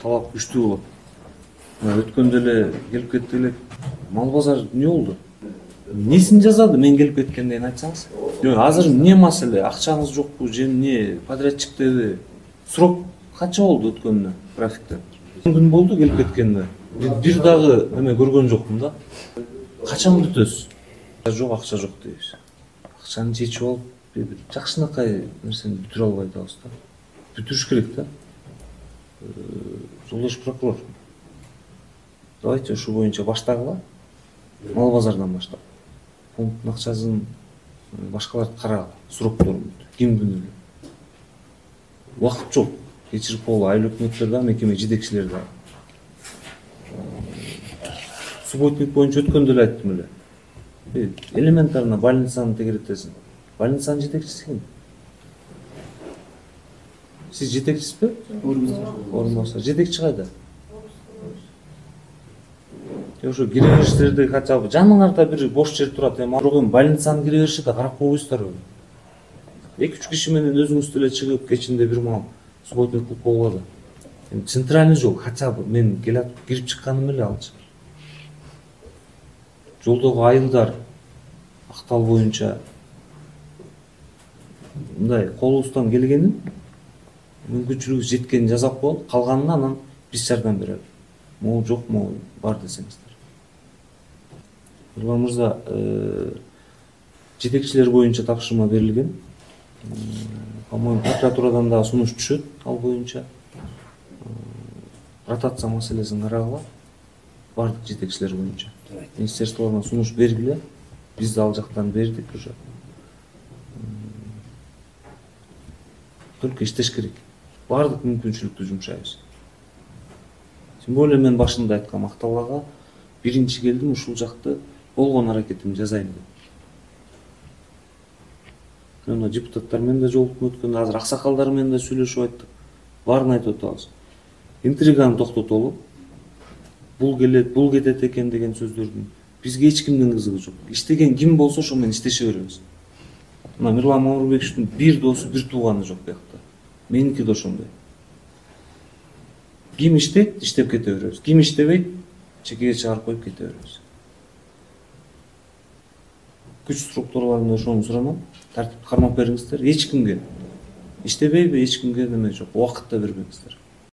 талап күчтүү болот. Өткөндө эле келип кеттик элек. Мал базар эмне болду? Несин жазады мен келип кеткенден айтсаңыз? Азыр эмне маселе? Акчаңыз жокпу же эмне? Подрядчиктеби? Срок канча болду өткөнүнө графикте? Күн болду келип кеткенде. Бир дагы эме көргөн жокмун да. Качан бүтөсүз? Жок, акча жок дейбиз. Акчаны чечип алып, бир жакшынакай нерсени бүтүрө албай атабыз да. Бүтүрүш керек да. Жолдош прокурор. Давайте ушу боюнча баштагыла. Мал базардан баштап. Пункттун акчасын башкаларды карагыла. Срокторун кимдин эле. Убакыт жок. Кечирип боло айыл өкмөттөр да, мекеме жетекчилери да. Субботник боюнча өткөндө эле айттым эле. Элементарно больницаны тегеретесиң. Больницанын жетекчиси ким? Сиз жетекчисизби? Орунбасар. Жетекчи кайда? Ошо кире-бериштерди хотя бы жаныңарда бир бош жер турат. Бирок больницанын кире-бериши да карап койбойсуздарбы? 2-3 киши менен өзүңүз деле чыгып кечинде бир маал субботник кылып койгула да. Центральный жол хотя бы мен келип кирип чыкканым эле алчы. Жолдогу айылдар актал боюнча мындай колубуздан келгенин мүмкүнчүлүгү жеткенин жасап коелу, калганын анан биз жардам берели. Могу жок, могу бар десеңиздер. Нурлан мырза, жетекчилер боюнча тапшырма берилген. По-моему, прокуратурадан да сунуш түшөт ал боюнча. Ротация маселесин карагыла. Бардык жетекчилер боюнча. Министрликтен сунуш бергиле. Биз да ал жактан бердик уже. Только иштеш керек. Бардык мүмкүнчүлүктү жумшайбыз. Тем более мен башында айткам, Актал ага биринчи келдим, ушул жакты болгон аракетимди жасайм деп. Мен депутаттар менен да жолугуп өткөндө, азыр аксакалдар менен да сүйлөшүп айттык. Баарын айтып атабыз. Интриганы токтотолу. Бул келет, бул кетет экен деген сөздөрдүн бизге эч кимдин кызыгы жок. Иштеген ким болсо ошо менен иштеше беребиз. Мына Мирлан Мамырбековичтин бир досу, бир тууганы жок буякта. Меники да ошондой. Ким иштейт, иштеп кете беребиз. Ким иштебейт, чекеге чыгарып коюп кете беребиз. Күч структураларында ошону суранам. Тартипти кармап бериңиздер. Эч кимге иштебейби, эч кимге неме жок. Убакыт да бербеңиздер.